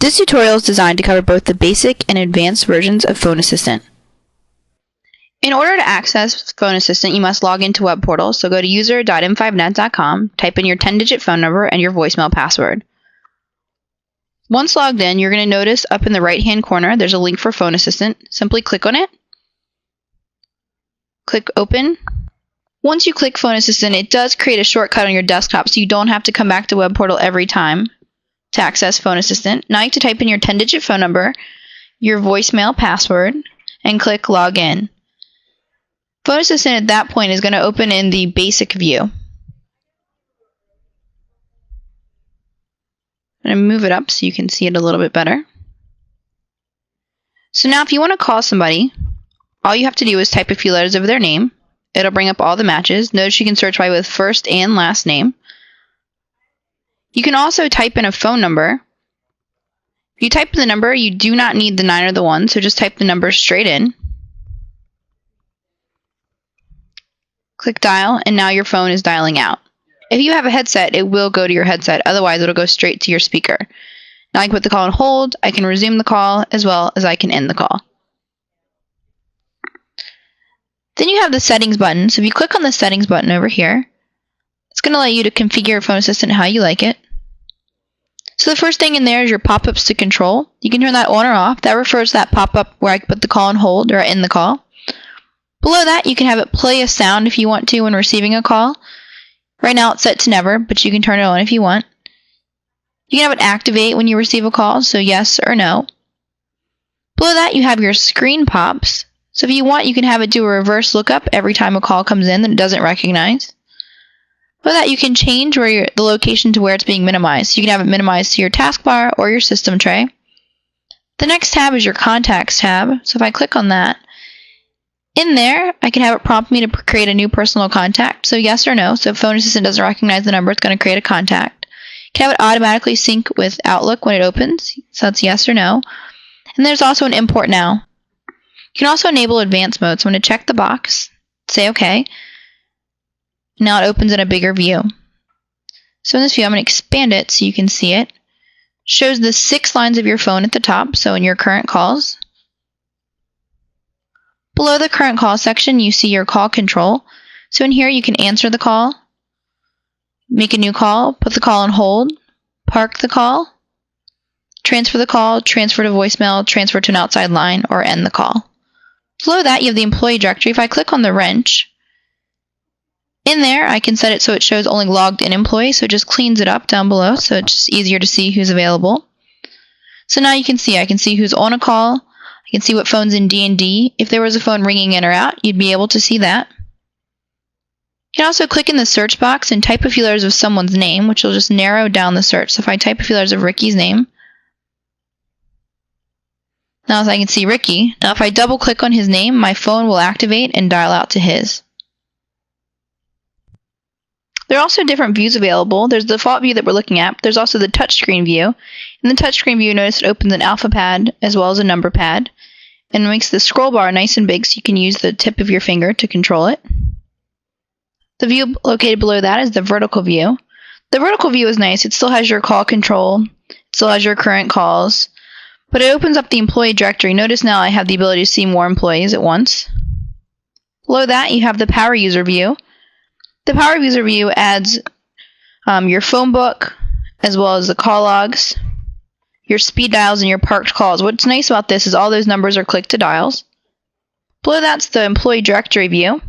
This tutorial is designed to cover both the basic and advanced versions of Phone Assistant. In order to access Phone Assistant, you must log into Web Portal, so go to user.m5net.com, type in your 10-digit phone number and your voicemail password. Once logged in, you're going to notice up in the right-hand corner there's a link for Phone Assistant. Simply click on it. Click Open. Once you click Phone Assistant, it does create a shortcut on your desktop, so you don't have to come back to Web Portal every time to access Phone Assistant. Now you have to type in your 10-digit phone number, your voicemail password, and click Login. Phone Assistant at that point is going to open in the basic view. I'm going to move it up so you can see it a little bit better. So now if you want to call somebody, all you have to do is type a few letters of their name. It'll bring up all the matches. Notice you can search by with first and last name. You can also type in a phone number. If you type in the number, you do not need the 9 or the 1, so just type the number straight in. Click dial, and now your phone is dialing out. If you have a headset, it will go to your headset. Otherwise, it'll go straight to your speaker. Now I can put the call on hold, I can resume the call, as well as I can end the call. Then you have the settings button. So if you click on the settings button over here, it's going to let you to configure your Phone Assistant how you like it. So the first thing in there is your pop-ups to control. You can turn that on or off. That refers to that pop-up where I can put the call on hold or end the call. Below that, you can have it play a sound if you want to when receiving a call. Right now it's set to never, but you can turn it on if you want. You can have it activate when you receive a call, so yes or no. Below that, you have your screen pops. So if you want, you can have it do a reverse lookup every time a call comes in that it doesn't recognize. Below that, you can change the location to where it's being minimized. You can have it minimized to your taskbar or your system tray. The next tab is your contacts tab. So if I click on that, in there, I can have it prompt me to create a new personal contact. So yes or no. So if Phone Assistant doesn't recognize the number, it's going to create a contact. You can have it automatically sync with Outlook when it opens. So that's yes or no. And there's also an import now. You can also enable advanced mode. So I'm going to check the box, say OK. Now it opens in a bigger view. So in this view, I'm going to expand it so you can see it. Shows the 6 lines of your phone at the top, so in your current calls. Below the current call section, you see your call control. So in here, you can answer the call, make a new call, put the call on hold, park the call, transfer the call, transfer to voicemail, transfer to an outside line, or end the call. Below that, you have the employee directory. If I click on the wrench, in there, I can set it so it shows only logged in employees, so it just cleans it up down below, so it's just easier to see who's available. So now you can see, I can see who's on a call, I can see what phone's in D&D. If there was a phone ringing in or out, you'd be able to see that. You can also click in the search box and type a few letters of someone's name, which will just narrow down the search. So if I type a few letters of Ricky's name, now I can see Ricky. Now if I double click on his name, my phone will activate and dial out to his. There are also different views available. There's the default view that we're looking at. There's also the touchscreen view. In the touchscreen view, notice it opens an alpha pad as well as a number pad, and makes the scroll bar nice and big so you can use the tip of your finger to control it. The view located below that is the vertical view. The vertical view is nice. It still has your call control. It still has your current calls, but it opens up the employee directory. Notice now I have the ability to see more employees at once. Below that, you have the power user view. The power user view adds your phone book, as well as the call logs, your speed dials, and your parked calls. What's nice about this is all those numbers are click to dials. Below that's the employee directory view.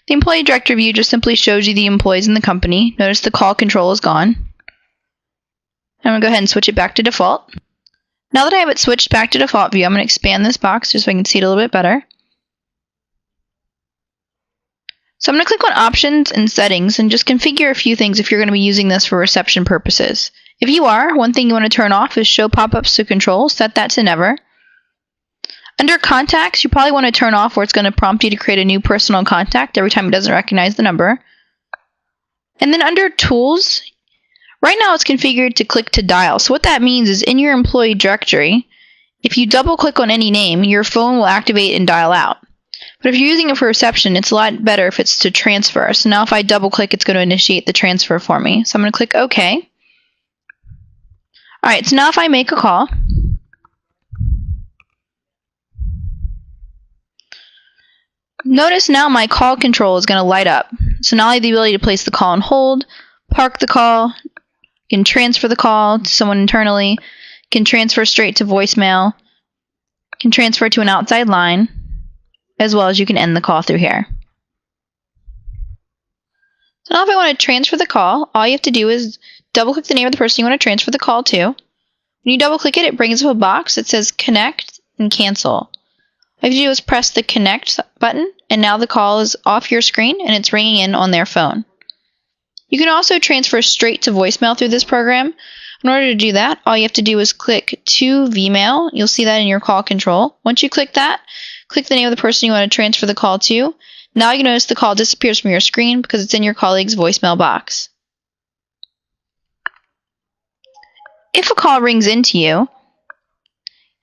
The employee directory view just simply shows you the employees in the company. Notice the call control is gone. I'm going to go ahead and switch it back to default. Now that I have it switched back to default view, I'm going to expand this box just so I can see it a little bit better. So I'm going to click on Options and Settings and just configure a few things if you're going to be using this for reception purposes. If you are, one thing you want to turn off is Show Pop-ups to Control. Set that to Never. Under Contacts, you probably want to turn off where it's going to prompt you to create a new personal contact every time it doesn't recognize the number. And then under Tools, right now it's configured to click to dial. So what that means is in your employee directory, if you double click on any name, your phone will activate and dial out. But if you're using it for reception, it's a lot better if it's to transfer. So now if I double click, it's going to initiate the transfer for me. So I'm going to click OK. Alright, so now if I make a call, notice now my call control is going to light up. So now I have the ability to place the call on hold, park the call, can transfer the call to someone internally, can transfer straight to voicemail, can transfer to an outside line, as well as you can end the call through here. So now if I want to transfer the call, all you have to do is double click the name of the person you want to transfer the call to. When you double click it, it brings up a box that says connect and cancel. All you have to do is press the connect button, and now the call is off your screen and it's ringing in on their phone. You can also transfer straight to voicemail through this program. In order to do that, all you have to do is click to Vmail. You'll see that in your call control. Once you click that, click the name of the person you want to transfer the call to. Now you notice the call disappears from your screen because it's in your colleague's voicemail box. If a call rings into you,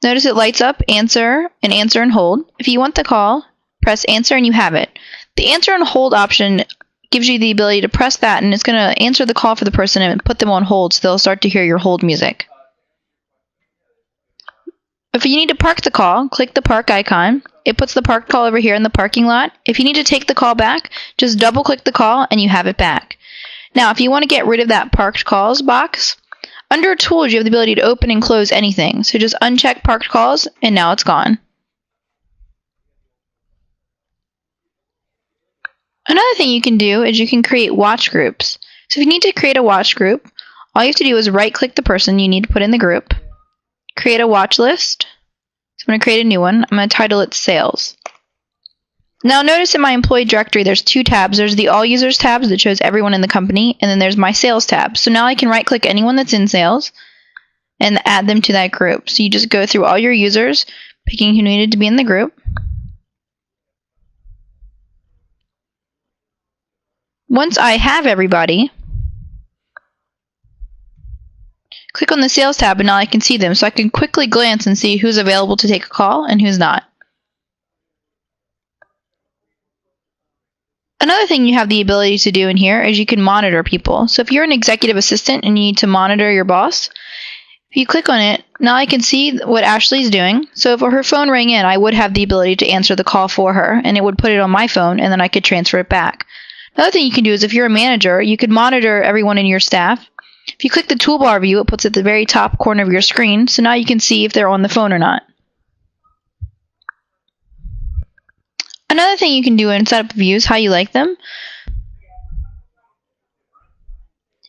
notice it lights up answer and hold. If you want the call, press answer and you have it. The answer and hold option gives you the ability to press that, and it's going to answer the call for the person and put them on hold so they'll start to hear your hold music. If you need to park the call, click the park icon. It puts the parked call over here in the parking lot. If you need to take the call back, just double click the call and you have it back. Now, if you want to get rid of that parked calls box, under tools you have the ability to open and close anything. So just uncheck parked calls and now it's gone. Another thing you can do is you can create watch groups. So if you need to create a watch group, all you have to do is right click the person you need to put in the group, create a watch list. So I'm going to create a new one. I'm going to title it Sales. Now notice in my employee directory there's two tabs. There's the All Users tab that shows everyone in the company, and then there's my Sales tab. So now I can right click anyone that's in sales and add them to that group. So you just go through all your users, picking who needed to be in the group. Once I have everybody, click on the Sales tab and now I can see them. So I can quickly glance and see who's available to take a call and who's not. Another thing you have the ability to do in here is you can monitor people. So if you're an executive assistant and you need to monitor your boss, if you click on it, now I can see what Ashley's doing. So if her phone rang in, I would have the ability to answer the call for her, and it would put it on my phone, and then I could transfer it back. Another thing you can do is if you're a manager, you could monitor everyone in your staff. If you click the toolbar view, it puts it at the very top corner of your screen, so now you can see if they're on the phone or not. Another thing you can do in setup views, how you like them.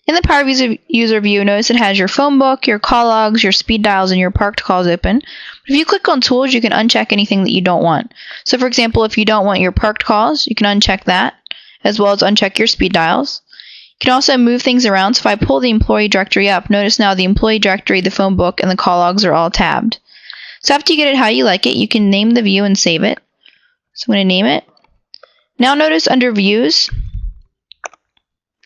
In the Power User view, notice it has your phone book, your call logs, your speed dials, and your parked calls open. If you click on tools, you can uncheck anything that you don't want. So for example, if you don't want your parked calls, you can uncheck that, as well as uncheck your speed dials. You can also move things around. So if I pull the employee directory up, notice now the employee directory, the phone book, and the call logs are all tabbed. So after you get it how you like it, you can name the view and save it. So I'm going to name it. Now notice under views,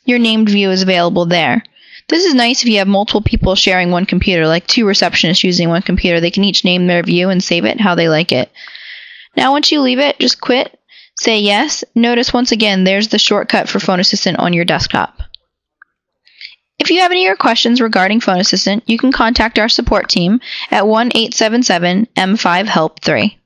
your named view is available there. This is nice if you have multiple people sharing one computer, like two receptionists using one computer. They can each name their view and save it how they like it. Now once you leave it, just quit, say yes. Notice once again, there's the shortcut for Phone Assistant on your desktop. If you have any other questions regarding Phone Assistant, you can contact our support team at 1-877-M5-HELP3.